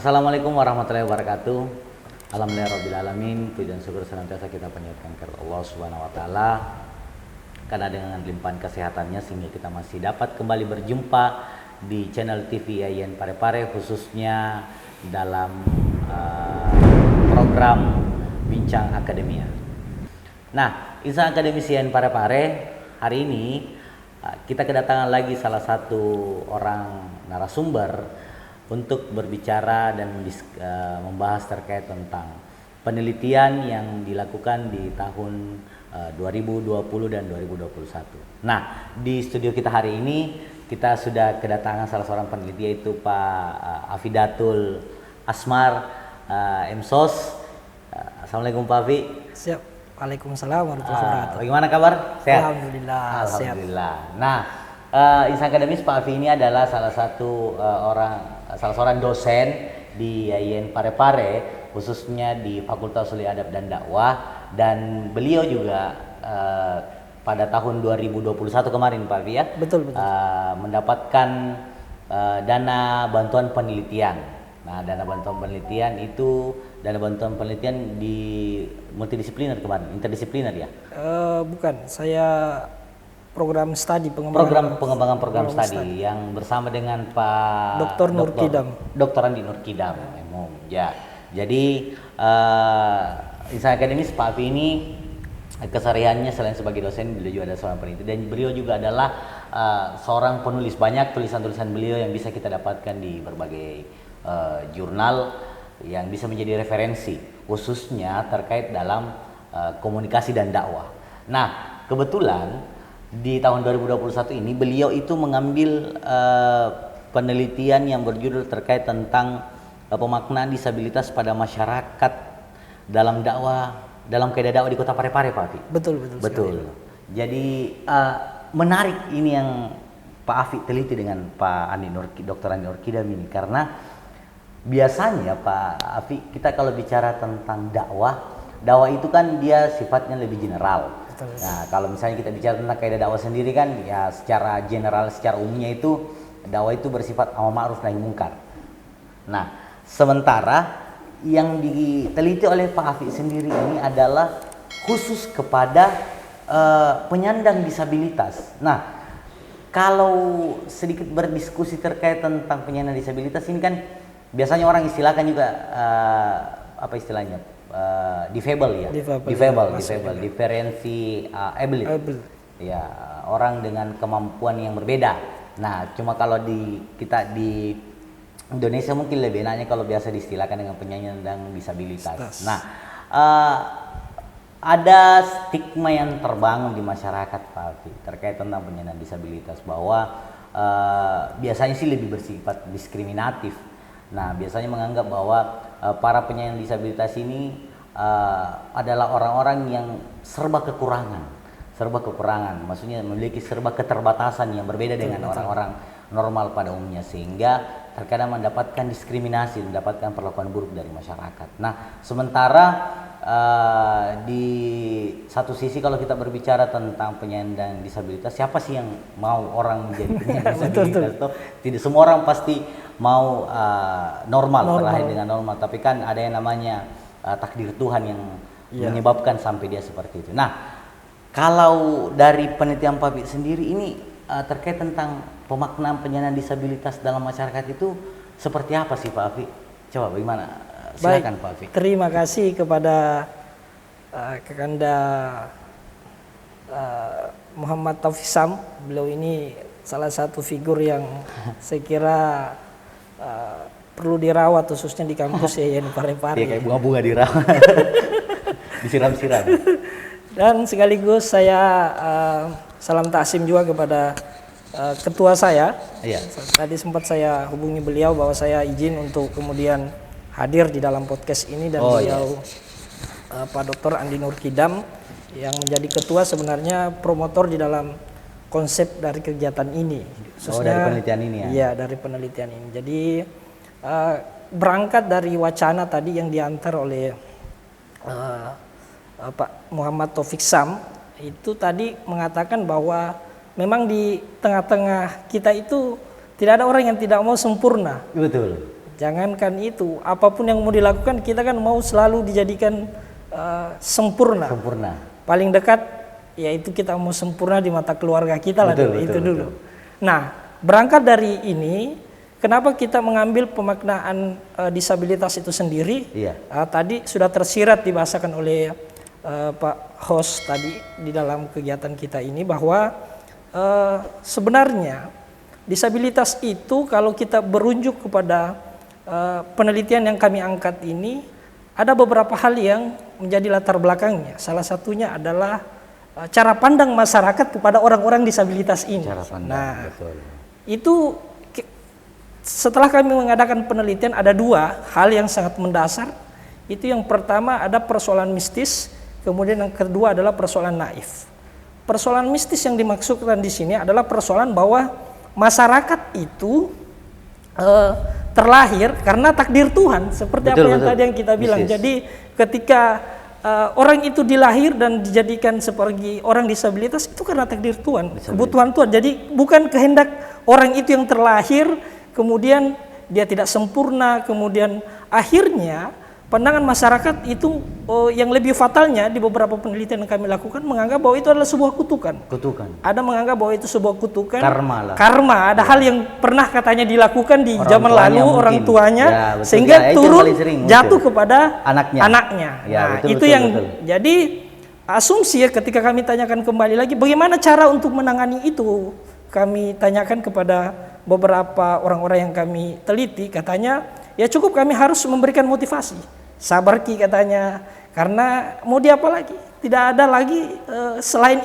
Assalamualaikum warahmatullahi wabarakatuh. Alhamdulillahirrabbilalamin. Puji dan syukur senantiasa kita panjatkan kepada Allah Subhanahu wa taala. Karena dengan limpahan kesehatannya sehingga kita masih dapat kembali berjumpa di channel TV IAIN Parepare, khususnya dalam program Bincang Akademia. Nah, Insan Akademisi IAIN Parepare, hari ini kita kedatangan lagi salah satu orang narasumber untuk berbicara dan membahas terkait tentang penelitian yang dilakukan di tahun 2020 dan 2021. Nah, di studio kita hari ini kita sudah kedatangan salah seorang peneliti, yaitu Pak Afidatul Asmar, MSOS. Assalamualaikum Pak Afi. Siap. Waalaikumsalam warahmatullahi wabarakatuh. Bagaimana kabar? Sehat? Alhamdulillah. Alhamdulillah. Sehat. Nah, Insan Akademis Pak Afi ini adalah salah seorang dosen di IAIN Parepare, khususnya di Fakultas Suli Adab dan Dakwah, dan beliau juga pada tahun 2021 kemarin Pak Afi ya, betul. mendapatkan dana bantuan penelitian. Nah, dana bantuan penelitian di multidisipliner kemarin, interdisipliner ya? Bukan, saya program studi pengembangan program studi yang bersama dengan Pak Dr. Nur Kidam. Dr. Andi Nur Kidam. Ya. Jadi Insan Akademis Pak Afi ini kesehariannya selain sebagai dosen, beliau juga adalah seorang peneliti, dan beliau juga adalah seorang penulis. Banyak tulisan-tulisan beliau yang bisa kita dapatkan di berbagai jurnal yang bisa menjadi referensi, khususnya terkait dalam komunikasi dan dakwah. Nah, kebetulan di tahun 2021 ini beliau itu mengambil penelitian yang berjudul terkait tentang pemaknaan disabilitas pada masyarakat dalam kaidah dakwah di Kota Parepare, Pak Afi. Betul. Jadi menarik ini yang Pak Afi teliti dengan Pak Dr. Andi Nur Kidam ini, karena biasanya Pak Afi, kita kalau bicara tentang dakwah itu kan dia sifatnya lebih general. Nah, kalau misalnya kita bicara tentang kaidah dakwah sendiri kan ya secara general, secara umumnya itu dakwah itu bersifat amar ma'ruf nahi mungkar. Nah, sementara yang diteliti oleh Pak Afi sendiri ini adalah khusus kepada penyandang disabilitas. Nah, kalau sedikit berdiskusi terkait tentang penyandang disabilitas ini kan biasanya orang istilahkan juga apa istilahnya? Difabel, diferensi ability. Ya, orang dengan kemampuan yang berbeda. Nah, cuma kalau kita di Indonesia mungkin lebih enaknya kalau biasa diistilahkan dengan penyandang disabilitas. Nah, ada stigma yang terbangun di masyarakat Pak Afi terkait tentang penyandang disabilitas, bahwa biasanya sih lebih bersifat diskriminatif. Nah, biasanya menganggap bahwa para penyandang disabilitas ini adalah orang-orang yang serba kekurangan, maksudnya memiliki serba keterbatasan yang berbeda dengan orang-orang normal pada umumnya, sehingga terkadang mendapatkan diskriminasi, mendapatkan perlakuan buruk dari masyarakat. Nah, sementara di satu sisi kalau kita berbicara tentang penyandang disabilitas, siapa sih yang mau orang menjadi penyandang disabilitas? Tidak semua orang pasti mau normal, terlahir dengan normal, tapi kan ada yang namanya takdir Tuhan yang menyebabkan sampai dia seperti itu. Nah, kalau dari penelitian Pak Afi sendiri ini terkait tentang pemaknaan penyandang disabilitas dalam masyarakat itu seperti apa sih Pak Afi? Coba bagaimana? Silakan Pak Afi. Terima kasih kepada Kakanda Muhammad Taufik Sam. Beliau ini salah satu figur yang saya kira perlu dirawat, khususnya di kampus IAIN Parepare. Iya, kayak bunga-bunga dirawat. Disiram-siram. Dan sekaligus saya salam taksim juga kepada ketua saya. Iya. Tadi sempat saya hubungi beliau bahwa saya izin untuk kemudian hadir di dalam podcast ini, dan beliau Pak Dr. Andi Nur Kidam yang menjadi ketua sebenarnya promotor di dalam konsep dari kegiatan ini. Khususnya, dari penelitian ini ya? Iya, dari penelitian ini. Jadi berangkat dari wacana tadi yang diantar oleh Pak Muhammad Taufik Sam, itu tadi mengatakan bahwa memang di tengah-tengah kita itu tidak ada orang yang tidak mau sempurna. Betul. Jangankan itu, apapun yang mau dilakukan kita kan mau selalu dijadikan sempurna. Sempurna. Paling dekat yaitu kita mau sempurna di mata keluarga kita lah dulu, itu dulu. Nah, berangkat dari ini, kenapa kita mengambil pemaknaan disabilitas itu sendiri? Iya. Tadi sudah tersirat dibahasakan oleh Pak host tadi di dalam kegiatan kita ini bahwa sebenarnya disabilitas itu kalau kita berunjuk kepada penelitian yang kami angkat ini, ada beberapa hal yang menjadi latar belakangnya. Salah satunya adalah cara pandang masyarakat kepada orang-orang disabilitas ini. Cara pandang, nah, betul. Itu setelah kami mengadakan penelitian ada dua hal yang sangat mendasar. Itu yang pertama ada persoalan mistis, kemudian yang kedua adalah persoalan naif. Persoalan mistis yang dimaksudkan di sini adalah persoalan bahwa masyarakat itu terlahir karena takdir Tuhan, seperti apa yang tadi yang kita bilang. Jadi ketika orang itu dilahir dan dijadikan seperti orang disabilitas itu karena takdir Tuhan, kebutuhan Tuhan. Jadi bukan kehendak orang itu yang terlahir kemudian dia tidak sempurna, kemudian akhirnya pandangan masyarakat itu yang lebih fatalnya di beberapa penelitian yang kami lakukan menganggap bahwa itu adalah sebuah kutukan. Ada menganggap bahwa itu sebuah kutukan. Karma. Ada hal yang pernah katanya dilakukan di zaman lalu orang tuanya, sehingga turun jatuh kepada anaknya. Nah, itu yang jadi asumsi ya ketika kami tanyakan kembali lagi bagaimana cara untuk menangani itu. Kami tanyakan kepada beberapa orang-orang yang kami teliti, katanya ya cukup kami harus memberikan motivasi. Sabar Ki katanya, karena mau diapa lagi? Tidak ada lagi selain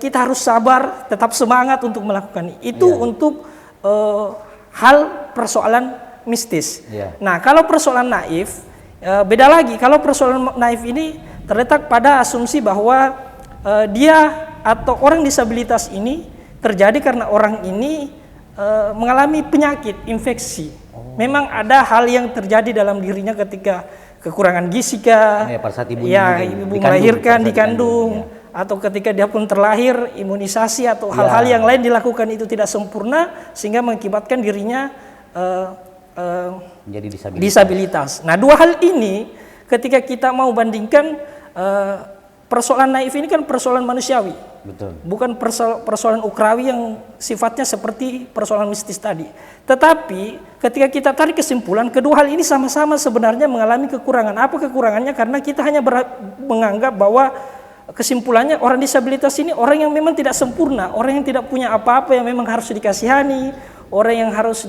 kita harus sabar, tetap semangat untuk melakukan itu untuk hal persoalan mistis. Nah, kalau persoalan naif beda lagi. Kalau persoalan naif ini terletak pada asumsi bahwa dia atau orang disabilitas ini terjadi karena orang ini mengalami penyakit, infeksi. Memang ada hal yang terjadi dalam dirinya ketika kekurangan gizi kah, pada saat ibu melahirkan, dikandung, atau ketika dia pun terlahir, imunisasi atau hal-hal yang lain dilakukan itu tidak sempurna sehingga mengakibatkan dirinya menjadi disabilitas. Nah, dua hal ini ketika kita mau bandingkan, persoalan naif ini kan persoalan manusiawi. Betul. Bukan persoalan ukrawi yang sifatnya seperti persoalan mistis tadi. Tetapi ketika kita tarik kesimpulan, kedua hal ini sama-sama sebenarnya mengalami kekurangan. Apa kekurangannya? Karena kita hanya menganggap bahwa kesimpulannya orang disabilitas ini orang yang memang tidak sempurna, orang yang tidak punya apa-apa, yang memang harus dikasihani, orang yang harus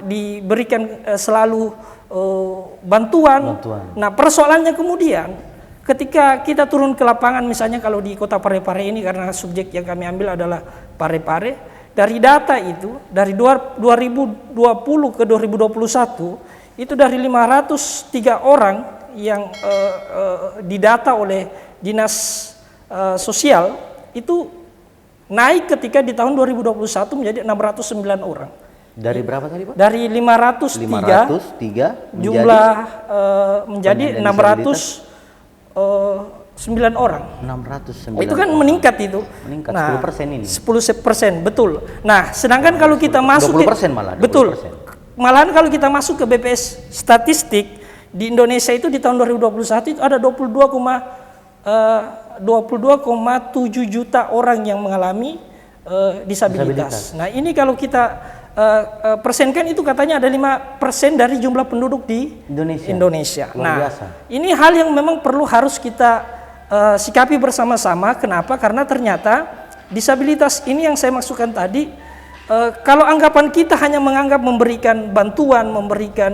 diberikan selalu bantuan. Nah, persoalannya kemudian ketika kita turun ke lapangan, misalnya kalau di kota Parepare ini, karena subjek yang kami ambil adalah Parepare, dari data itu dari 2020 ke 2021 itu dari 503 orang yang didata oleh dinas sosial itu naik ketika di tahun 2021 menjadi 609 orang. Dari berapa tadi Pak? Dari 503 jumlah menjadi 609 orang. 609. Itu kan meningkat itu. Meningkat, nah, 10% ini. 10%, betul. Nah, sedangkan kalau kita masuk 20% malah. 20%. Betul. Malahan kalau kita masuk ke BPS statistik di Indonesia itu di tahun 2021 itu ada 22,7 juta orang yang mengalami disabilitas. Nah, ini kalau kita persenkan itu katanya ada 5% dari jumlah penduduk di Indonesia. Nah, ini hal yang memang harus kita sikapi bersama-sama. Kenapa? Karena ternyata disabilitas ini yang saya maksudkan tadi, kalau anggapan kita hanya menganggap memberikan bantuan,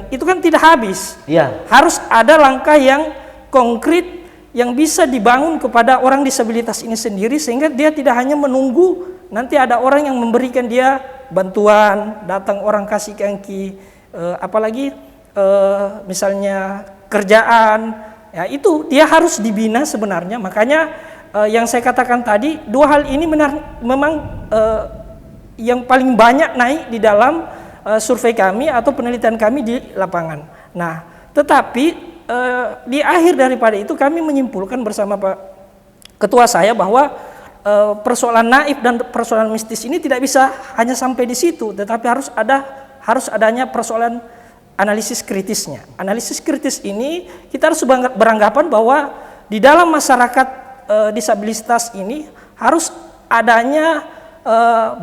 itu kan tidak habis. Harus ada langkah yang konkret yang bisa dibangun kepada orang disabilitas ini sendiri, sehingga dia tidak hanya menunggu nanti ada orang yang memberikan dia bantuan, datang orang kasih kaki, apalagi misalnya kerjaan, ya itu dia harus dibina sebenarnya. Makanya yang saya katakan tadi, dua hal ini memang yang paling banyak naik di dalam survei kami atau penelitian kami di lapangan. Nah, tetapi di akhir daripada itu kami menyimpulkan bersama Pak Ketua saya bahwa persoalan naif dan persoalan mistis ini tidak bisa hanya sampai di situ, tetapi harus ada harus adanya persoalan analisis kritisnya. Analisis kritis ini kita harus beranggapan bahwa di dalam masyarakat disabilitas ini harus adanya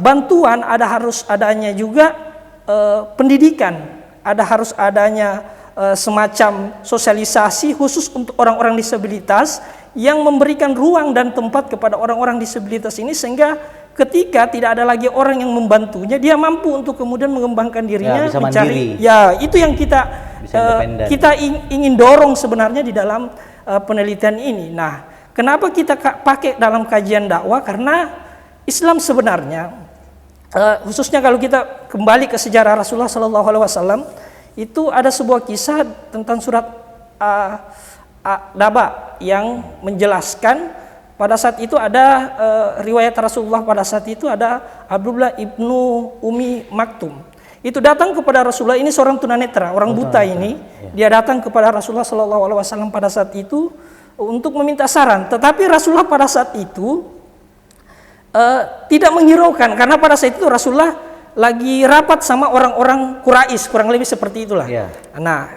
bantuan, harus adanya juga pendidikan, harus adanya semacam sosialisasi khusus untuk orang-orang disabilitas yang memberikan ruang dan tempat kepada orang-orang disabilitas ini, sehingga ketika tidak ada lagi orang yang membantunya, dia mampu untuk kemudian mengembangkan dirinya, bisa mencari. mandiri. Ya, itu yang kita ingin dorong sebenarnya di dalam penelitian ini. Nah, kenapa kita pakai dalam kajian dakwah? Karena Islam sebenarnya, khususnya kalau kita kembali ke sejarah Rasulullah SAW, itu ada sebuah kisah tentang surat Daba yang menjelaskan pada saat itu ada riwayat Rasulullah, pada saat itu ada Abdullah ibnu Umi Maktum. Itu datang kepada Rasulullah, ini seorang tunanetra, orang buta ini. Dia datang kepada Rasulullah SAW pada saat itu untuk meminta saran. Tetapi Rasulullah pada saat itu tidak menghiraukan, karena pada saat itu Rasulullah lagi rapat sama orang-orang Quraisy, kurang lebih seperti itulah. Nah,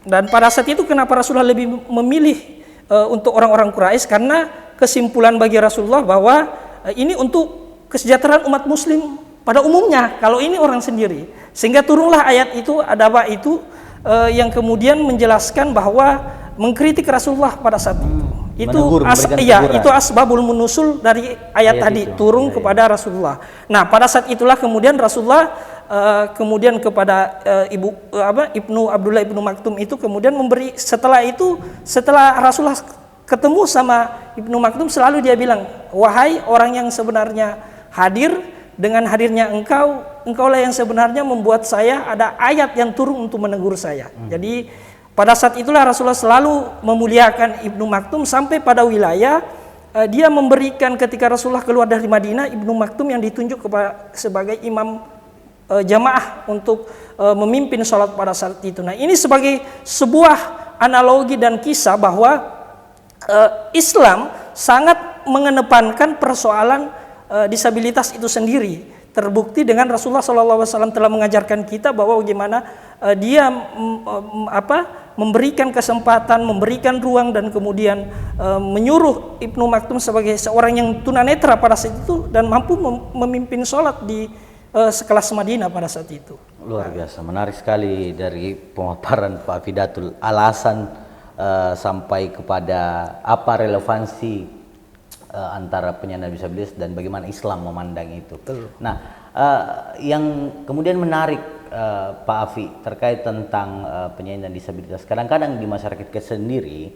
dan pada saat itu kenapa Rasulullah lebih memilih untuk orang-orang Quraisy? Karena kesimpulan bagi Rasulullah bahwa ini untuk kesejahteraan umat muslim pada umumnya, kalau ini orang sendiri. Sehingga turunlah ayat itu, Adaba itu, yang kemudian menjelaskan bahwa mengkritik Rasulullah pada saat itu. Itu asbabul munusul dari ayat tadi, turun kepada Rasulullah. Nah, pada saat itulah kemudian Rasulullah kemudian kepada Ibnu Abdullah ibnu Maktum itu kemudian memberi, setelah Rasulullah ketemu sama Ibnu Maktum, selalu dia bilang, wahai orang yang sebenarnya hadir, dengan hadirnya engkaulah yang sebenarnya membuat saya ada ayat yang turun untuk menegur saya. Jadi pada saat itulah Rasulullah selalu memuliakan Ibnu Maktum, sampai pada wilayah dia memberikan, ketika Rasulullah keluar dari Madinah, Ibnu Maktum yang ditunjuk sebagai imam jamaah untuk memimpin sholat pada saat itu. Nah, ini sebagai sebuah analogi dan kisah bahwa Islam sangat mengedepankan persoalan disabilitas itu sendiri. Terbukti dengan Rasulullah SAW telah mengajarkan kita bahwa bagaimana dia memberikan kesempatan, memberikan ruang, dan kemudian menyuruh Ibnu Maktum sebagai seorang yang tunanetra pada saat itu dan mampu memimpin sholat di sekelas Madinah pada saat itu. Luar biasa, menarik sekali dari pemaparan Pak Fidatul, alasan sampai kepada apa relevansi antara penyandang disabilitas dan bagaimana Islam memandang itu. Betul. Nah, yang kemudian menarik Pak Afi terkait tentang penyandang disabilitas, kadang-kadang di masyarakat kita sendiri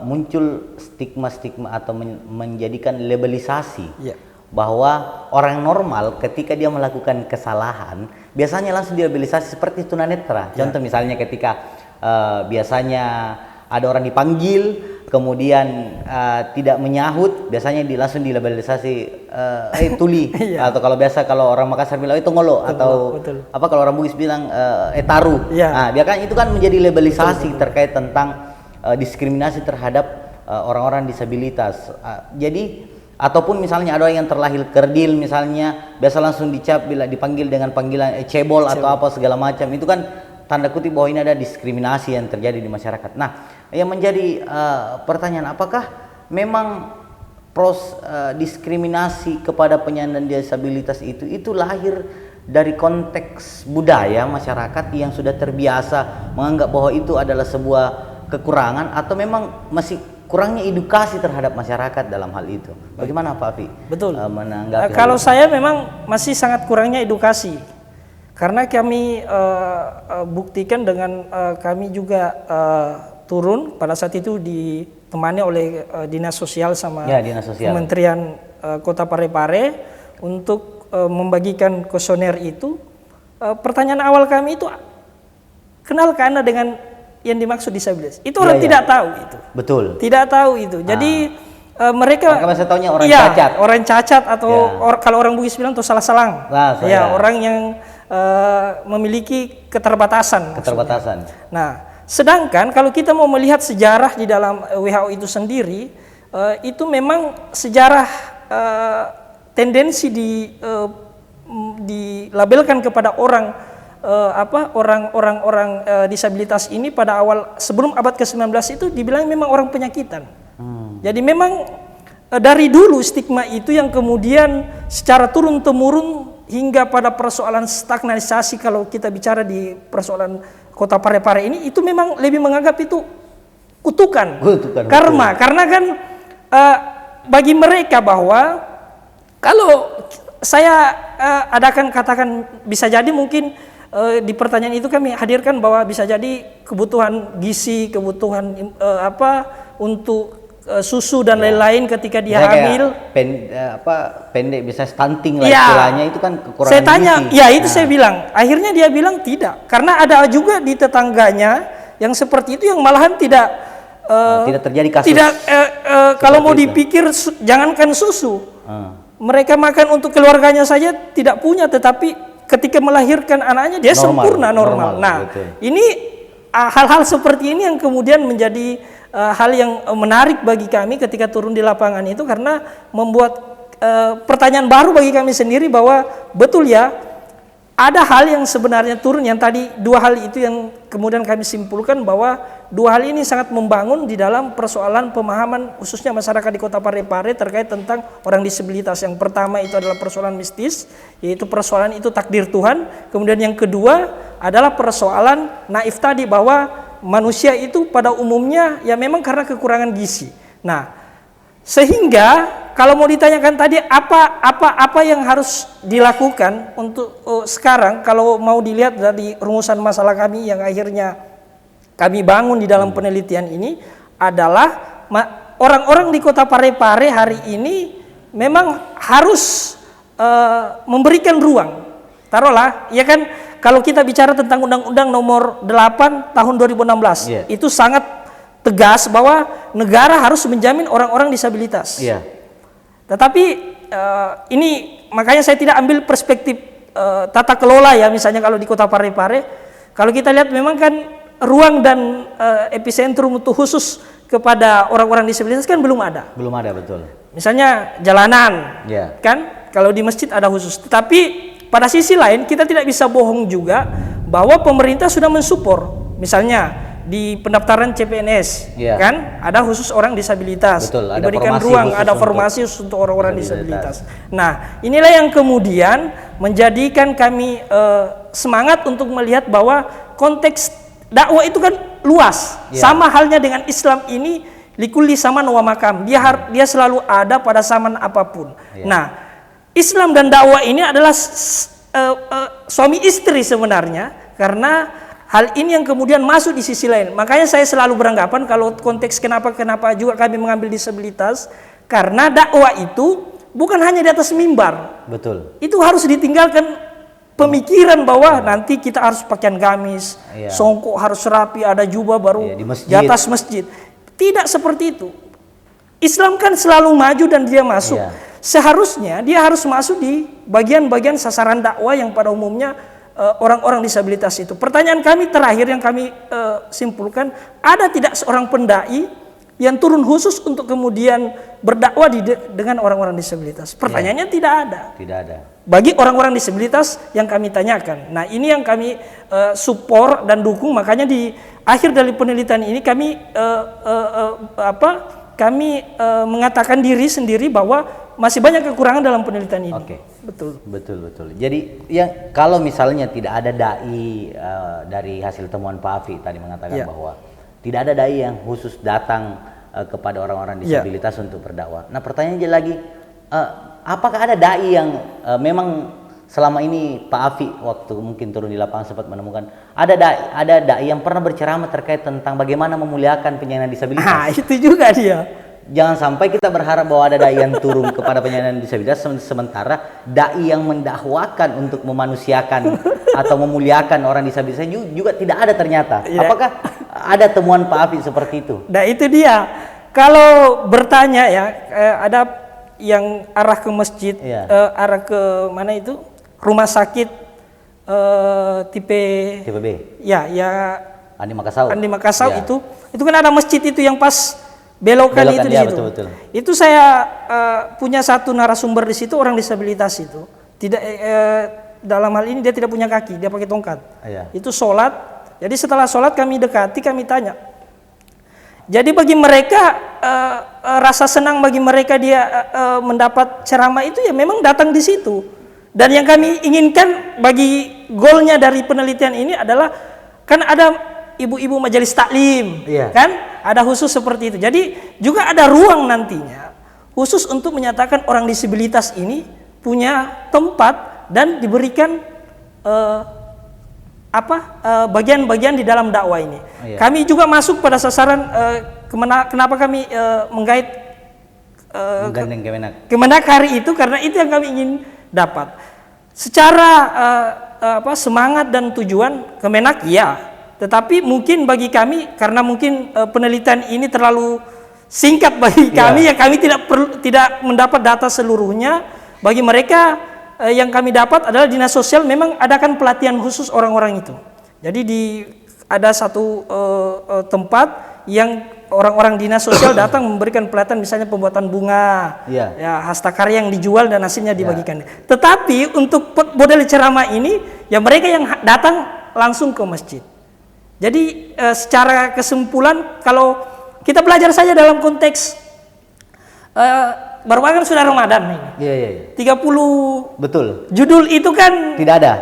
muncul stigma-stigma atau menjadikan labelisasi bahwa orang normal ketika dia melakukan kesalahan biasanya langsung dilabelisasi seperti tunanetra. Contoh misalnya ketika biasanya ada orang dipanggil, kemudian tidak menyahut, biasanya langsung dilabelisasi tuli. Atau kalau biasa kalau orang Makassar bilang itu ngolo, atau apa kalau orang Bugis bilang taru. Nah, biarkan itu kan menjadi labelisasi terkait tentang diskriminasi terhadap orang-orang disabilitas. Jadi ataupun misalnya ada yang terlahir kerdil misalnya, biasa langsung dicap bila dipanggil dengan panggilan cebol atau apa segala macam. Itu kan tanda kutip bahwa ini ada diskriminasi yang terjadi di masyarakat. Nah, yang menjadi pertanyaan, apakah memang diskriminasi kepada penyandang disabilitas itu lahir dari konteks budaya masyarakat yang sudah terbiasa menganggap bahwa itu adalah sebuah kekurangan, atau memang masih kurangnya edukasi terhadap masyarakat dalam hal itu? Bagaimana Pak Afi? Betul. Menanggapi kalau saya memang masih sangat kurangnya edukasi. Karena kami buktikan dengan kami juga turun pada saat itu ditemani oleh Dinas Sosial sama Kementerian Kota Parepare untuk membagikan kuesioner itu. Pertanyaan awal kami itu, kenalkah Anda dengan yang dimaksud disabilitas? Itu orang tidak tahu itu. Betul. Tidak tahu itu. Jadi mereka saya taunya orang cacat. Orang cacat atau kalau orang Bugis bilang itu salah salang. Orang yang memiliki keterbatasan. Nah, sedangkan kalau kita mau melihat sejarah di dalam WHO itu sendiri, itu memang sejarah tendensi dilabelkan kepada orang orang disabilitas ini pada awal sebelum abad ke-19 itu dibilang memang orang penyakitan. Jadi memang dari dulu stigma itu yang kemudian secara turun-temurun hingga pada persoalan stagnanisasi, kalau kita bicara di persoalan Kota Parepare ini, itu memang lebih menganggap itu kutukan karma. Betul. Karena kan bagi mereka bahwa kalau saya adakan katakan bisa jadi mungkin di pertanyaan itu kami hadirkan bahwa bisa jadi kebutuhan gizi, kebutuhan untuk susu dan lain-lain ketika dia hamil, pendek bisa stunting lah istilahnya, itu kan kekurangan saya tanya, gizi. itu saya bilang, akhirnya dia bilang tidak, karena ada juga di tetangganya yang seperti itu yang malahan tidak terjadi kasus. Kalau mau dipikir jangankan susu, mereka makan untuk keluarganya saja tidak punya, tetapi ketika melahirkan anaknya dia sempurna normal. Nah, betul. Ini hal-hal seperti ini yang kemudian menjadi hal yang menarik bagi kami ketika turun di lapangan itu, karena membuat pertanyaan baru bagi kami sendiri bahwa betul ya, ada hal yang sebenarnya turun, yang tadi dua hal itu yang kemudian kami simpulkan bahwa dua hal ini sangat membangun di dalam persoalan pemahaman khususnya masyarakat di Kota Parepare terkait tentang orang disabilitas. Yang pertama itu adalah persoalan mistis, yaitu persoalan itu takdir Tuhan. Kemudian yang kedua adalah persoalan naif tadi, bahwa manusia itu pada umumnya ya memang karena kekurangan gizi. Nah, sehingga kalau mau ditanyakan tadi apa yang harus dilakukan untuk sekarang, kalau mau dilihat dari rumusan masalah kami yang akhirnya kami bangun di dalam penelitian ini adalah orang-orang di Kota Parepare hari ini memang harus memberikan ruang. Taruhlah, ya kan, kalau kita bicara tentang Undang-Undang Nomor 8 Tahun 2016, itu sangat tegas bahwa negara harus menjamin orang-orang disabilitas. Tetapi ini makanya saya tidak ambil perspektif tata kelola ya, misalnya kalau di Kota Parepare, kalau kita lihat memang kan ruang dan epicentrum itu khusus kepada orang-orang disabilitas kan belum ada. Belum ada, betul. Misalnya jalanan, kan kalau di masjid ada khusus. Tetapi pada sisi lain kita tidak bisa bohong juga bahwa pemerintah sudah mensupport. Misalnya di pendaftaran CPNS, kan ada khusus orang disabilitas, betul, diberikan ruang, ada formasi khusus untuk orang-orang disabilitas. Nah, inilah yang kemudian menjadikan kami semangat untuk melihat bahwa konteks dakwah itu kan luas. Sama halnya dengan Islam ini, likulli zaman wa makam, dia selalu ada pada zaman apapun. Nah, Islam dan dakwah ini adalah suami istri sebenarnya, karena hal ini yang kemudian masuk di sisi lain. Makanya saya selalu beranggapan kalau konteks kenapa juga kami mengambil disabilitas, karena dakwah itu bukan hanya di atas mimbar. Betul. Itu harus ditinggalkan pemikiran bahwa nanti kita harus pakaian gamis, songkok harus rapi, ada jubah baru di atas masjid. Tidak seperti itu. Islam kan selalu maju dan dia masuk. Seharusnya dia harus masuk di bagian-bagian sasaran dakwah yang pada umumnya orang-orang disabilitas itu. Pertanyaan kami terakhir yang kami simpulkan, ada tidak seorang pendai yang turun khusus untuk kemudian berdakwah dengan orang-orang disabilitas? Pertanyaannya tidak ada. Tidak ada. Bagi orang-orang disabilitas yang kami tanyakan. Nah, ini yang kami support dan dukung. Makanya di akhir dari penelitian ini kami mengatakan diri sendiri bahwa masih banyak kekurangan dalam penelitian ini. Betul. Jadi yang kalau misalnya tidak ada dai dari hasil temuan Pak Afi tadi mengatakan bahwa tidak ada dai yang khusus datang kepada orang-orang disabilitas untuk berdakwah. Nah, pertanyaannya lagi, apakah ada dai yang memang selama ini Pak Afi waktu mungkin turun di lapangan sempat menemukan ada dai yang pernah berceramah terkait tentang bagaimana memuliakan penyandang disabilitas? Itu juga dia. Jangan sampai kita berharap bahwa ada dai yang turun kepada penyandang disabilitas, sementara dai yang mendakwakan untuk memanusiakan atau memuliakan orang disabilitas juga tidak ada ternyata. Apakah ada temuan Pak Afi seperti itu? Nah, itu dia. Kalau bertanya ya, ada yang arah ke masjid, arah ke mana itu? Rumah sakit tipe B. Andi Makassau itu kan ada masjid itu yang pas belokan itu di situ. Betul. Itu saya punya satu narasumber di situ orang disabilitas itu. Tidak dalam hal ini dia tidak punya kaki, dia pakai tongkat. Iya. Itu sholat. Jadi setelah sholat kami dekati, kami tanya. Jadi bagi mereka rasa senang bagi mereka dia mendapat ceramah itu ya memang datang di situ. Dan yang kami inginkan bagi goalnya dari penelitian ini adalah kan ada ibu-ibu majelis taklim, Iya. kan? Ada khusus seperti itu. Jadi juga ada ruang nantinya khusus untuk menyatakan orang disabilitas ini punya tempat dan diberikan bagian-bagian di dalam dakwah ini. Iya. Kami juga masuk pada sasaran kenapa kami menggait Menggandeng Kemenak. Kemenak hari itu karena itu yang kami ingin dapat. Secara semangat dan tujuan Kemenak ya, tetapi mungkin bagi kami karena mungkin penelitian ini terlalu singkat bagi kami, ya kami tidak mendapat data seluruhnya. Bagi mereka yang kami dapat adalah dinas sosial memang adakan pelatihan khusus orang-orang itu. Jadi ada satu tempat yang orang-orang dinas sosial datang memberikan pelatihan, misalnya pembuatan bunga, ya hastakarya yang dijual dan hasilnya dibagikan. Tetapi untuk model ceramah ini, ya mereka yang datang langsung ke masjid. Jadi secara kesimpulan, kalau kita belajar saja dalam konteks baru kan sudah Ramadan nih. Iya. 30 Betul. judul itu kan Tidak ada.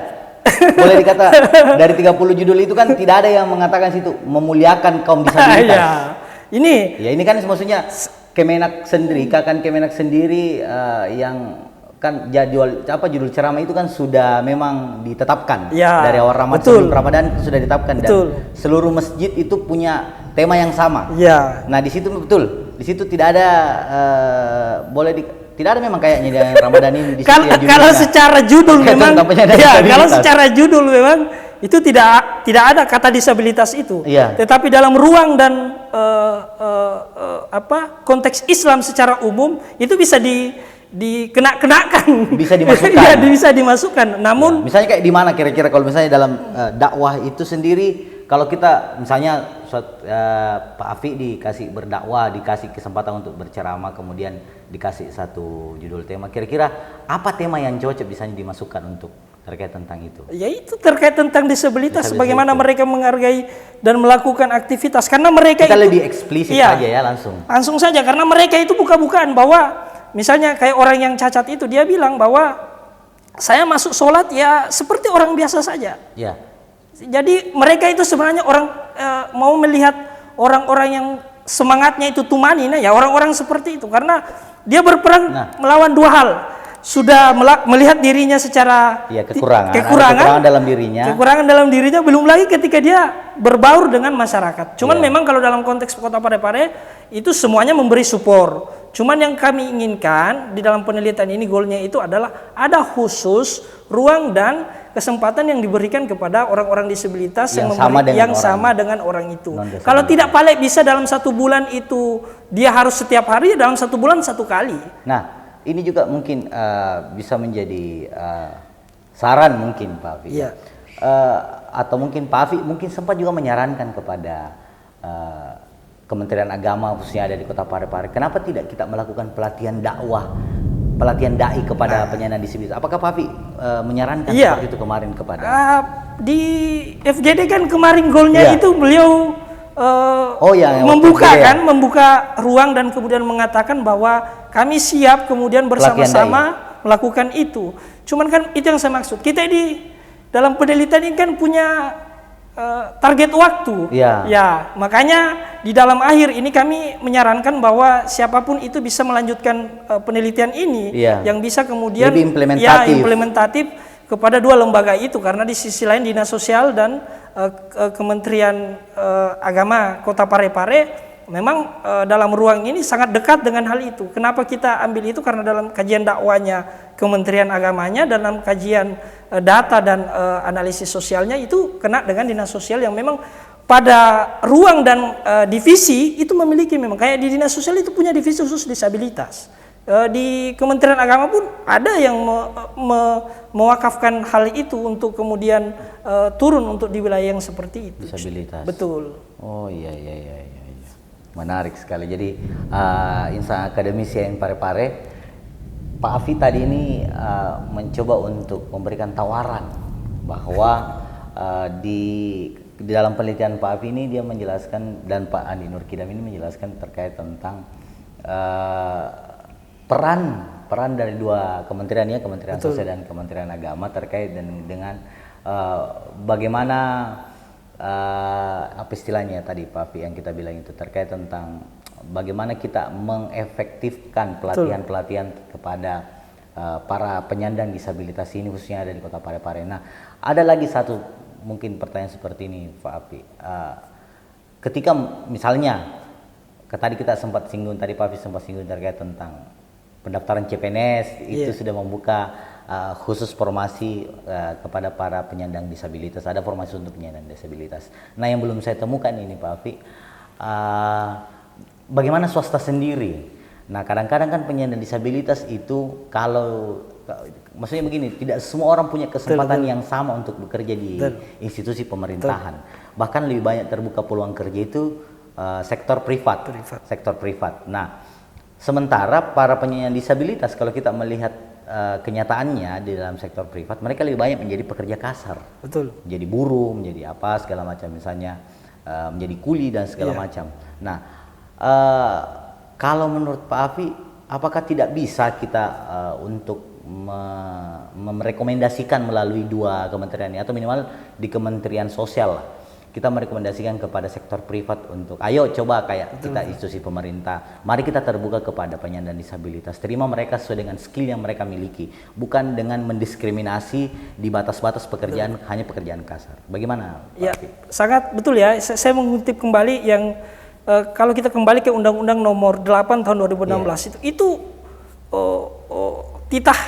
Boleh dikata dari 30 judul itu kan tidak ada yang mengatakan situ memuliakan kaum disabilitas. Ini kan maksudnya Kemenak sendiri, Kemenak sendiri yang kan judul ceramah itu kan sudah memang ditetapkan dari awal Ramadan sebelum Ramadan sudah ditetapkan dan seluruh masjid itu punya tema yang sama. Nah di situ di situ tidak ada tidak ada memang kayaknya di Ramadan ini di situ kalau secara judul memang kalau secara judul memang itu tidak ada kata disabilitas itu. Tetapi dalam ruang dan konteks Islam secara umum itu bisa dikenakan, bisa dimasukkan. Bisa dimasukkan. Namun misalnya kayak di mana kira-kira kalau misalnya dalam dakwah itu sendiri, kalau kita misalnya Pak Afi dikasih berdakwah, dikasih kesempatan untuk berceramah, kemudian dikasih satu judul tema, kira-kira apa tema yang cocok misalnya dimasukkan untuk terkait tentang itu? Ya itu terkait tentang disabilitas, bagaimana mereka menghargai dan melakukan aktivitas, karena mereka kita lebih eksplisit saja ya langsung saja, karena mereka itu buka-bukaan bahwa misalnya kayak orang yang cacat itu dia bilang bahwa saya masuk sholat ya seperti orang biasa saja. Jadi mereka itu sebenarnya orang mau melihat orang-orang yang semangatnya itu tumanina, ya orang-orang seperti itu, karena dia berperang melawan dua hal. Sudah melihat dirinya secara kekurangan dalam dirinya, belum lagi ketika dia berbaur dengan masyarakat. Cuman memang kalau dalam konteks Kota Parepare itu semuanya memberi support. Cuman yang kami inginkan di dalam penelitian ini goalnya itu adalah ada khusus ruang dan kesempatan yang diberikan kepada orang-orang disabilitas yang sama dengan orang itu. Kalau tidak paling bisa dalam 1 bulan itu dia harus setiap hari, dalam 1 bulan 1 kali. Nah, ini juga mungkin bisa menjadi saran mungkin Pak Afi. Atau mungkin Pak Afi mungkin sempat juga menyarankan kepada Kementerian Agama khususnya ada di Kota Parepare, kenapa tidak kita melakukan pelatihan dakwah, pelatihan dai kepada penyandang disabilitas? Apakah Pak Afi menyarankan seperti itu kemarin kepada di FGD kan kemarin goalnya itu beliau membuka ruang dan kemudian mengatakan bahwa kami siap kemudian bersama-sama melakukan itu. Cuman kan itu yang saya maksud. Kita di dalam penelitian ini kan punya target waktu. Ya, makanya di dalam akhir ini kami menyarankan bahwa siapapun itu bisa melanjutkan penelitian ini yang bisa kemudian implementatif kepada 2 lembaga itu, karena di sisi lain Dinas Sosial dan Kementerian Agama Kota Parepare memang dalam ruang ini sangat dekat dengan hal itu. Kenapa kita ambil itu? Karena dalam kajian dakwanya Kementerian Agamanya, dalam kajian data dan analisis sosialnya itu kena dengan Dinas Sosial yang memang pada ruang dan divisi itu memiliki, memang kayak di Dinas Sosial itu punya divisi khusus disabilitas. Di Kementerian Agama pun ada yang mewakafkan hal itu untuk kemudian turun untuk di wilayah yang seperti itu. Disabilitas. Betul. Oh iya. Menarik sekali. Jadi insan akademisi yang Parepare Pak Afi tadi ini mencoba untuk memberikan tawaran bahwa di dalam penelitian Pak Afi ini dia menjelaskan, dan Pak Andi Nur Kidam ini menjelaskan terkait tentang peran dari dua kementerian ya, Kementerian Sosial dan Kementerian Agama terkait dengan bagaimana apa istilahnya tadi Pak Afi yang kita bilang itu terkait tentang bagaimana kita mengefektifkan pelatihan-pelatihan kepada para penyandang disabilitas ini khususnya ada di Kota Parepare. Nah, ada lagi satu mungkin pertanyaan seperti ini Pak Afi. Ketika misalnya tadi kita sempat singgung, tadi Pak Afi sempat singgung terkait tentang pendaftaran CPNS itu sudah membuka khusus formasi kepada para penyandang disabilitas. Ada formasi untuk penyandang disabilitas. Nah, yang belum saya temukan ini Pak Afi, bagaimana swasta sendiri? Nah, kadang-kadang kan penyandang disabilitas itu maksudnya begini, tidak semua orang punya kesempatan yang sama untuk bekerja di institusi pemerintahan. Bahkan lebih banyak terbuka peluang kerja itu sektor privat. Sektor privat. Nah, sementara para penyandang disabilitas kalau kita melihat kenyataannya di dalam sektor privat, mereka lebih banyak menjadi pekerja kasar. Betul. Menjadi buruh, menjadi apa segala macam, misalnya menjadi kuli dan segala macam. Nah, kalau menurut Pak Afi, apakah tidak bisa kita untuk merekomendasikan melalui dua kementerian ini, atau minimal di Kementerian Sosial lah, kita merekomendasikan kepada sektor privat untuk ayo coba kayak kita institusi pemerintah, mari kita terbuka kepada penyandang disabilitas, terima mereka sesuai dengan skill yang mereka miliki, bukan dengan mendiskriminasi di batas-batas pekerjaan, hanya pekerjaan kasar. Bagaimana Pak Afi? Sangat betul ya. Saya mengutip kembali yang kalau kita kembali ke Undang-Undang Nomor 8 tahun 2016 itu titah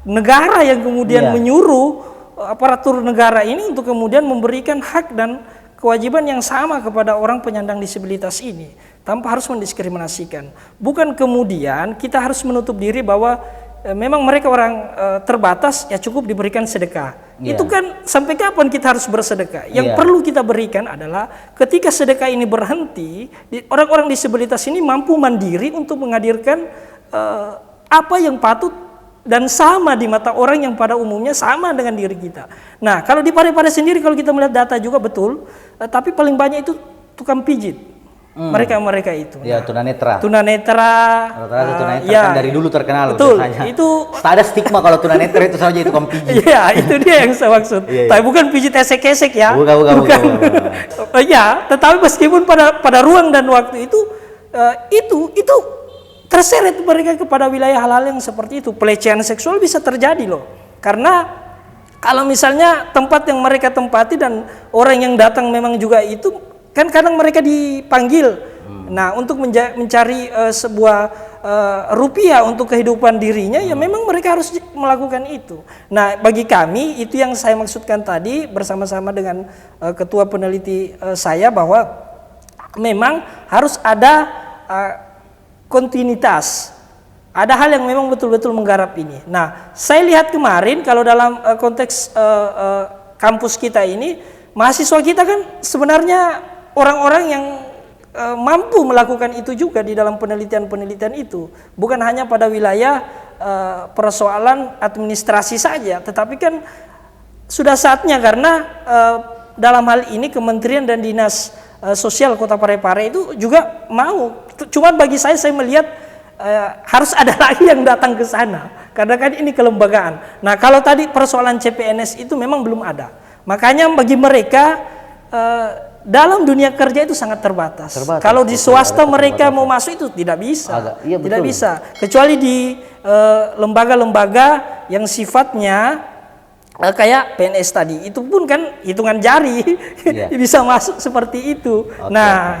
negara yang kemudian menyuruh aparatur negara ini untuk kemudian memberikan hak dan kewajiban yang sama kepada orang penyandang disabilitas ini tanpa harus mendiskriminasikan. Bukan kemudian kita harus menutup diri bahwa memang mereka orang terbatas, ya cukup diberikan sedekah. Itu kan sampai kapan kita harus bersedekah? Yang perlu kita berikan adalah ketika sedekah ini berhenti, orang-orang disabilitas ini mampu mandiri untuk menghadirkan apa yang patut dan sama di mata orang yang pada umumnya sama dengan diri kita. Nah, kalau di Parepare sendiri kalau kita melihat data juga betul, tapi paling banyak itu tukang pijit. Mereka itu. Ya, tunanetra. Tunanetra. Rata-rata tunanetra kan dari dulu terkenal. Betul. Biasanya. Itu ada stigma kalau tunanetra itu saja itu tukang pijit. Iya, itu dia yang saya maksud. Tapi bukan pijit esek-esek ya. Bukan. Ya, tetapi meskipun pada ruang dan waktu itu terseret mereka kepada wilayah hal-hal yang seperti itu. Pelecehan seksual bisa terjadi loh. Karena kalau misalnya tempat yang mereka tempati dan orang yang datang memang juga itu, kan kadang mereka dipanggil. Nah, untuk mencari sebuah rupiah untuk kehidupan dirinya, ya memang mereka harus melakukan itu. Nah, bagi kami itu yang saya maksudkan tadi bersama-sama dengan ketua peneliti saya, bahwa memang harus ada kontinuitas. Ada hal yang memang betul-betul menggarap ini. Nah, saya lihat kemarin kalau dalam konteks kampus kita ini, mahasiswa kita kan sebenarnya orang-orang yang mampu melakukan itu juga di dalam penelitian-penelitian itu. Bukan hanya pada wilayah persoalan administrasi saja, tetapi kan sudah saatnya, karena dalam hal ini Kementerian dan Dinas Sosial Kota Parepare itu juga mau. Cuman bagi saya melihat harus ada lagi yang datang ke sana, karena kan ini kelembagaan. Nah, kalau tadi persoalan CPNS itu memang belum ada. Makanya bagi mereka dalam dunia kerja itu sangat terbatas. Kalau di swasta mereka mau masuk itu tidak bisa. Tidak bisa. Kecuali di lembaga-lembaga yang sifatnya kayak PNS tadi. Itu pun kan hitungan jari bisa masuk seperti itu.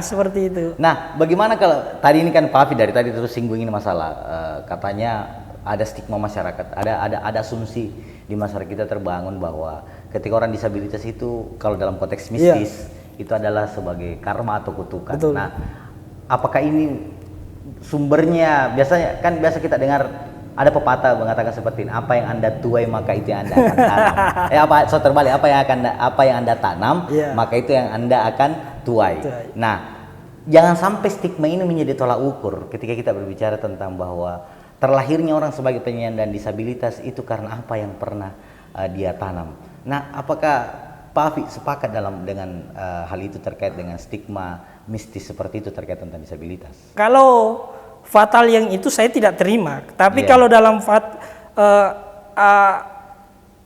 Seperti itu. Nah, bagaimana kalau tadi ini kan Pak Afi dari tadi terus singgungin masalah katanya ada stigma masyarakat, ada asumsi di masyarakat kita terbangun bahwa ketika orang disabilitas itu kalau dalam konteks mistis itu adalah sebagai karma atau kutukan. Betul. Nah, apakah ini sumbernya? Biasa kita dengar ada pepatah mengatakan seperti ini, apa yang Anda tuai maka itu yang Anda akan tanam. Terbalik, apa yang Anda tanam maka itu yang Anda akan tuai. Nah, jangan sampai stigma ini menjadi tolak ukur ketika kita berbicara tentang bahwa terlahirnya orang sebagai penyandang disabilitas itu karena apa yang pernah dia tanam. Nah, apakah Pak Afi sepakat dengan hal itu terkait dengan stigma mistis seperti itu terkait tentang disabilitas? Kalau fatal yang itu saya tidak terima, tapi kalau dalam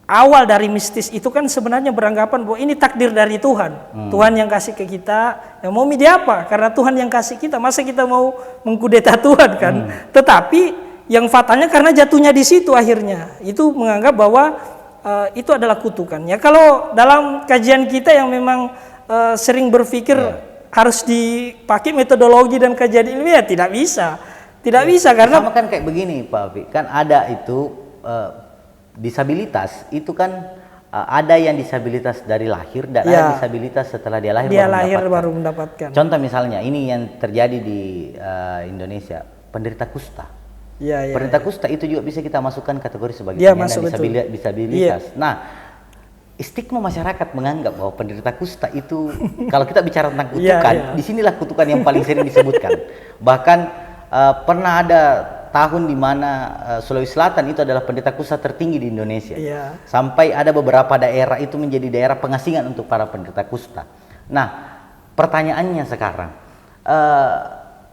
awal dari mistis itu kan sebenarnya beranggapan bahwa ini takdir dari Tuhan. Tuhan yang kasih ke kita, yang mau media apa? Karena Tuhan yang kasih kita, masa kita mau mengkudeta Tuhan kan? Tetapi yang fatalnya karena jatuhnya di situ akhirnya. Itu menganggap bahwa itu adalah kutukan. Ya kalau dalam kajian kita yang memang sering berpikir harus dipakai metodologi dan kajian ilmiah, tidak bisa. Tidak bisa karena sama kan kayak begini Pak Afi, kan ada itu disabilitas itu kan ada yang disabilitas dari lahir dan ada disabilitas setelah dia lahir baru mendapatkan. Contoh misalnya ini yang terjadi di Indonesia, penderita kusta. Penderita kusta itu juga bisa kita masukkan kategori sebagai penyandang disabilitas. Nah, stigma masyarakat menganggap bahwa penderita kusta itu kalau kita bicara tentang kutukan, disinilah kutukan yang paling sering disebutkan. Bahkan pernah ada tahun di mana Sulawesi Selatan itu adalah penderita kusta tertinggi di Indonesia. Sampai ada beberapa daerah itu menjadi daerah pengasingan untuk para penderita kusta. Nah, pertanyaannya sekarang,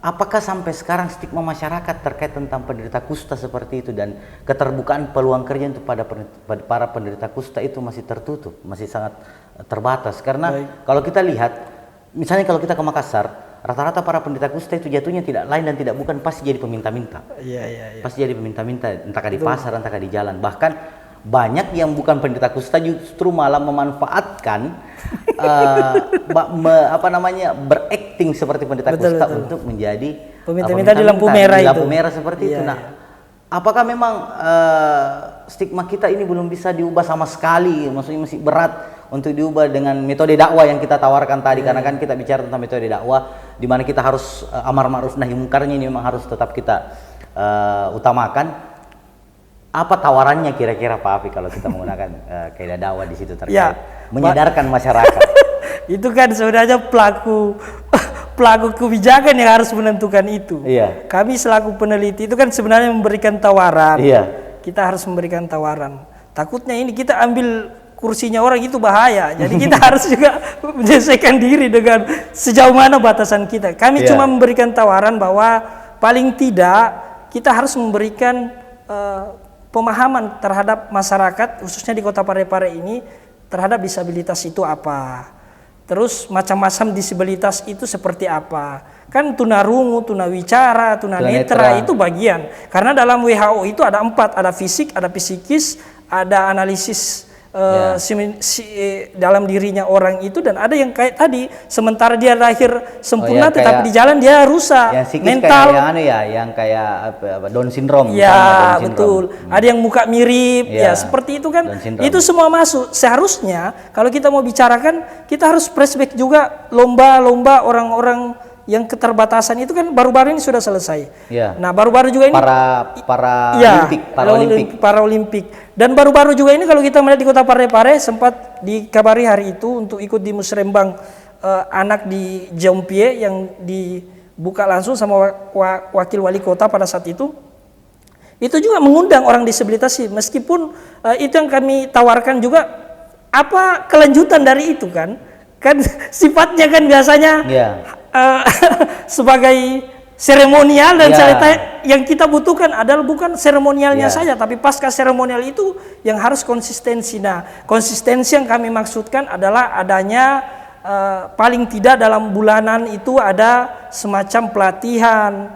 apakah sampai sekarang stigma masyarakat terkait tentang penderita kusta seperti itu dan keterbukaan peluang kerja untuk para penderita kusta itu masih tertutup, masih sangat terbatas? Karena kalau kita lihat, misalnya kalau kita ke Makassar, rata-rata para penderita kusta itu jatuhnya tidak lain dan tidak bukan pasti jadi peminta-minta. Pasti jadi peminta-minta, entah di pasar, entah di jalan. Bahkan banyak yang bukan penderita kusta justru malah memanfaatkan berakting seperti penderita kusta untuk menjadi peminta-minta di lampu merah itu. Lampu merah seperti itu. Nah, apakah memang stigma kita ini belum bisa diubah sama sekali? Maksudnya masih berat untuk diubah dengan metode dakwah yang kita tawarkan tadi, karena kan kita bicara tentang metode dakwah di mana kita harus amar ma'ruf nahi mungkarnya ini memang harus tetap kita utamakan. Apa tawarannya kira-kira Pak Afi kalau kita menggunakan kaidah dakwah di situ terkait menyadarkan masyarakat? Itu kan sebenarnya pelaku kebijakan yang harus menentukan itu. Kami selaku peneliti itu kan sebenarnya memberikan tawaran. Kita harus memberikan tawaran. Takutnya ini kita ambil kursinya orang itu bahaya. Jadi kita harus juga menyesuaikan diri dengan sejauh mana batasan kita. Kami cuma memberikan tawaran bahwa paling tidak kita harus memberikan pemahaman terhadap masyarakat khususnya di Kota Parepare ini terhadap disabilitas itu apa. Terus macam-macam disabilitas itu seperti apa. Kan tunarungu, tunawicara, tunanetra itu bagian. Karena dalam WHO itu ada 4, ada fisik, ada psikis, ada analisis dalam dirinya orang itu, dan ada yang kayak tadi sementara dia lahir sempurna tetapi di jalan dia rusak, mental yang kayak Down syndrome. Betul. Ada yang muka mirip, seperti itu kan. Itu semua masuk. Seharusnya kalau kita mau bicarakan, kita harus flashback juga lomba-lomba orang-orang yang keterbatasan itu kan baru-baru ini sudah selesai. Nah, baru-baru juga ini Paralimpik. Dan baru-baru juga ini kalau kita melihat di Kota Parepare sempat dikabari hari itu untuk ikut di musrembang anak di Jompie yang dibuka langsung sama wakil wali kota pada saat itu. Itu juga mengundang orang disabilitas sih, meskipun itu yang kami tawarkan juga apa kelanjutan dari itu kan sifatnya kan biasanya sebagai seremonial dan yang kita butuhkan adalah bukan seremonialnya saja, tapi pasca seremonial itu yang harus konsistensi. Nah, konsistensi yang kami maksudkan adalah adanya paling tidak dalam bulanan itu ada semacam pelatihan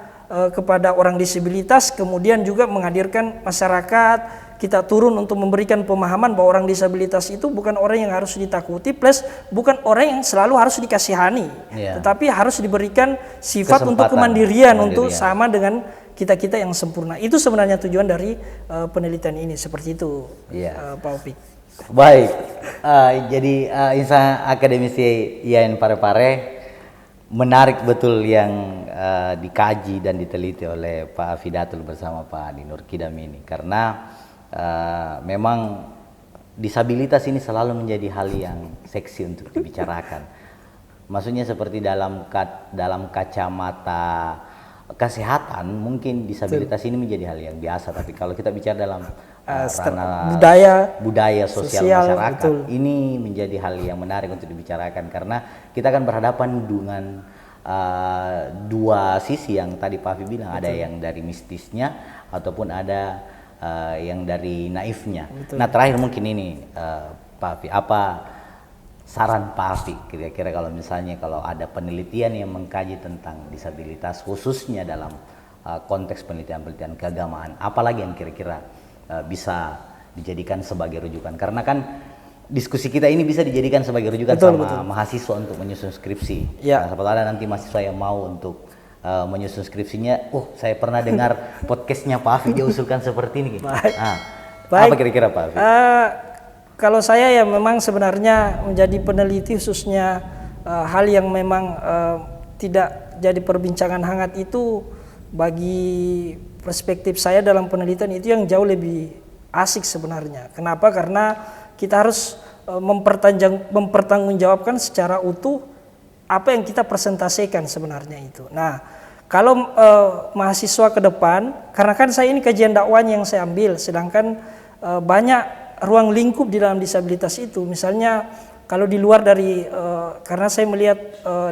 kepada orang disabilitas, kemudian juga menghadirkan masyarakat. Kita turun untuk memberikan pemahaman bahwa orang disabilitas itu bukan orang yang harus ditakuti, plus bukan orang yang selalu harus dikasihani, tetapi harus diberikan sifat untuk kemandirian, untuk sama dengan kita-kita yang sempurna. Itu sebenarnya tujuan dari penelitian ini, seperti itu, Pak Opik. Baik, jadi insan akademisi IAIN Parepare, menarik betul yang dikaji dan diteliti oleh Pak Afi Datul bersama Pak Andi Nur Kidam ini, karena memang disabilitas ini selalu menjadi hal yang seksi untuk dibicarakan. Maksudnya seperti dalam kacamata kesehatan mungkin disabilitas ini menjadi hal yang biasa, tapi kalau kita bicara dalam ranah budaya sosial masyarakat, betul, ini menjadi hal yang menarik untuk dibicarakan karena kita akan berhadapan dengan dua sisi yang tadi Pak Afi bilang, betul, ada yang dari mistisnya ataupun ada yang dari naifnya. Betul. Nah terakhir mungkin ini Pak Afi, apa saran Pak Afi kira-kira kalau misalnya kalau ada penelitian yang mengkaji tentang disabilitas khususnya dalam konteks penelitian-penelitian keagamaan, apalagi yang kira-kira bisa dijadikan sebagai rujukan, karena kan diskusi kita ini bisa dijadikan sebagai rujukan, betul, sama betul, mahasiswa untuk menyusun skripsi. Ya. Nah, siapa tahu ada nanti mahasiswa yang mau untuk menyusun skripsinya, saya pernah dengar podcastnya Pak Afi, dia usulkan seperti ini. Baik. Apa kira-kira Pak Afi? Kalau saya ya memang sebenarnya menjadi peneliti khususnya hal yang memang tidak jadi perbincangan hangat itu, bagi perspektif saya dalam penelitian itu yang jauh lebih asik sebenarnya. Kenapa? Karena kita harus mempertanggungjawabkan secara utuh apa yang kita presentasikan sebenarnya itu. Nah, kalau mahasiswa ke depan, karena kan saya ini kajian dakwahnya yang saya ambil, sedangkan banyak ruang lingkup di dalam disabilitas itu. Misalnya kalau di luar dari, karena saya melihat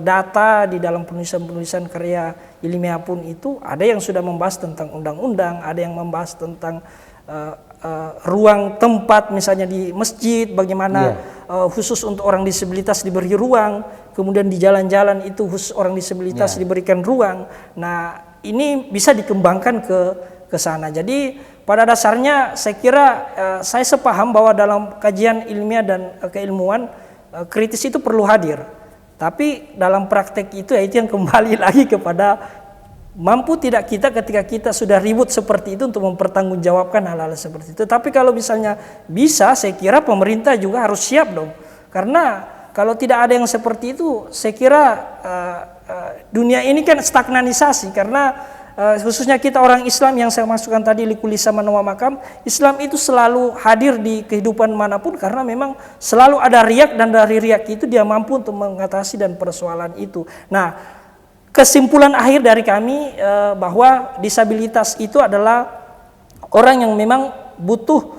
data di dalam penulisan-penulisan karya ilmiah pun itu ada yang sudah membahas tentang undang-undang, ada yang membahas tentang ruang tempat misalnya di masjid, bagaimana khusus untuk orang disabilitas diberi ruang, kemudian di jalan-jalan itu khusus orang disabilitas diberikan ruang. Nah ini bisa dikembangkan ke sana. Jadi pada dasarnya saya kira saya sepaham bahwa dalam kajian ilmiah dan keilmuan kritis itu perlu hadir. Tapi dalam praktek itu ya itu yang kembali lagi kepada mampu tidak kita ketika kita sudah ribut seperti itu untuk mempertanggungjawabkan hal-hal seperti itu. Tapi kalau misalnya bisa, saya kira pemerintah juga harus siap dong. Karena kalau tidak ada yang seperti itu, saya kira dunia ini kan stagnanisasi, karena khususnya kita orang Islam yang saya masukkan tadi likuli sama nawa makam, Islam itu selalu hadir di kehidupan manapun karena memang selalu ada riak, dan dari riak itu dia mampu untuk mengatasi dan persoalan itu. Nah, kesimpulan akhir dari kami bahwa disabilitas itu adalah orang yang memang butuh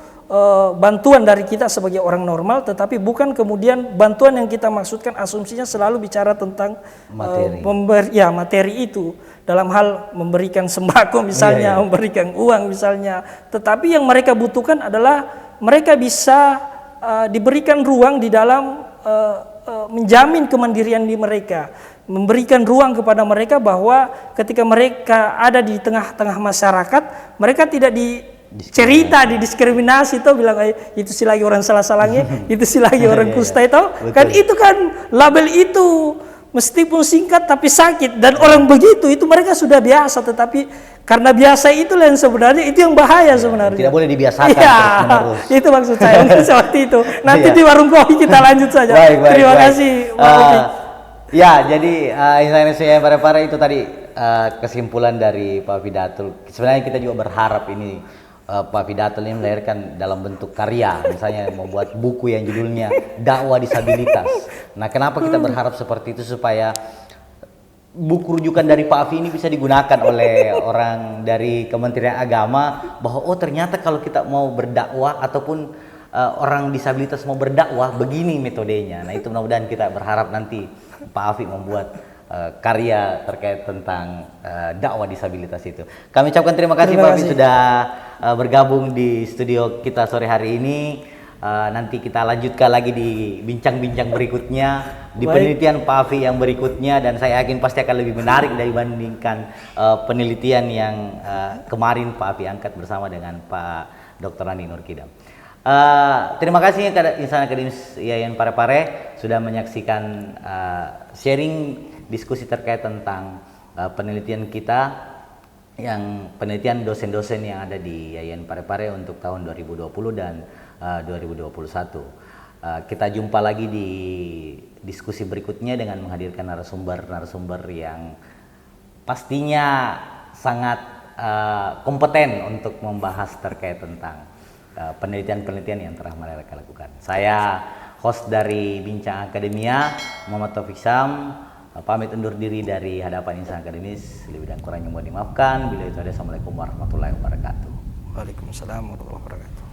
bantuan dari kita sebagai orang normal, tetapi bukan kemudian bantuan yang kita maksudkan asumsinya selalu bicara tentang materi itu dalam hal memberikan sembako misalnya, memberikan uang misalnya, tetapi yang mereka butuhkan adalah mereka bisa diberikan ruang di dalam menjamin kemandirian di mereka, memberikan ruang kepada mereka bahwa ketika mereka ada di tengah-tengah masyarakat, mereka tidak didiskriminasi itu bilang itu sih lagi orang salah-salahnya, itu sih lagi orang kusta itu kan, itu kan label itu meskipun singkat tapi sakit, dan orang begitu itu mereka sudah biasa, tetapi karena biasa itulah yang sebenarnya itu yang bahaya sebenarnya. Tidak boleh dibiasakan terus-menerus. Itu maksud saya seperti itu. Nanti di warung kopi kita lanjut saja. Terima kasih Pak Kopi. Ya, jadi Indonesia yang pare-pare itu tadi kesimpulan dari Pak Fidatul. Sebenarnya kita juga berharap ini Pak Fidatul ini melahirkan dalam bentuk karya, misalnya membuat buku yang judulnya Dakwah Disabilitas. Nah, kenapa kita berharap seperti itu? Supaya buku rujukan dari Pak Afi ini bisa digunakan oleh orang dari Kementerian Agama, bahwa ternyata kalau kita mau berdakwah ataupun orang disabilitas mau berdakwah, begini metodenya. Nah, itu mudah-mudahan kita berharap nanti Pak Afi membuat karya terkait tentang dakwah disabilitas itu. Kami ucapkan terima kasih Pak Afi sudah bergabung di studio kita sore hari ini. Nanti kita lanjutkan lagi di bincang-bincang berikutnya, di penelitian Pak Afi yang berikutnya, dan saya yakin pasti akan lebih menarik dibandingkan penelitian yang kemarin Pak Afi angkat bersama dengan Pak Dr. Andi Nurkidam. Terima kasih insan akademis Yayan Pare-Pare sudah menyaksikan sharing diskusi terkait tentang penelitian kita, yang penelitian dosen-dosen yang ada di Yayan Pare-Pare untuk tahun 2020 dan 2021. Kita jumpa lagi di diskusi berikutnya dengan menghadirkan narasumber yang pastinya sangat kompeten untuk membahas terkait tentang penelitian-penelitian yang telah mereka lakukan. Saya host dari Bincang Akademia, Muhammad Taufik Sam, pamit undur diri dari hadapan Insan Akademis. Lebih dan kurangnya mohon dimaafkan. Bila itu ada, assalamualaikum warahmatullahi wabarakatuh. Waalaikumsalam warahmatullahi wabarakatuh.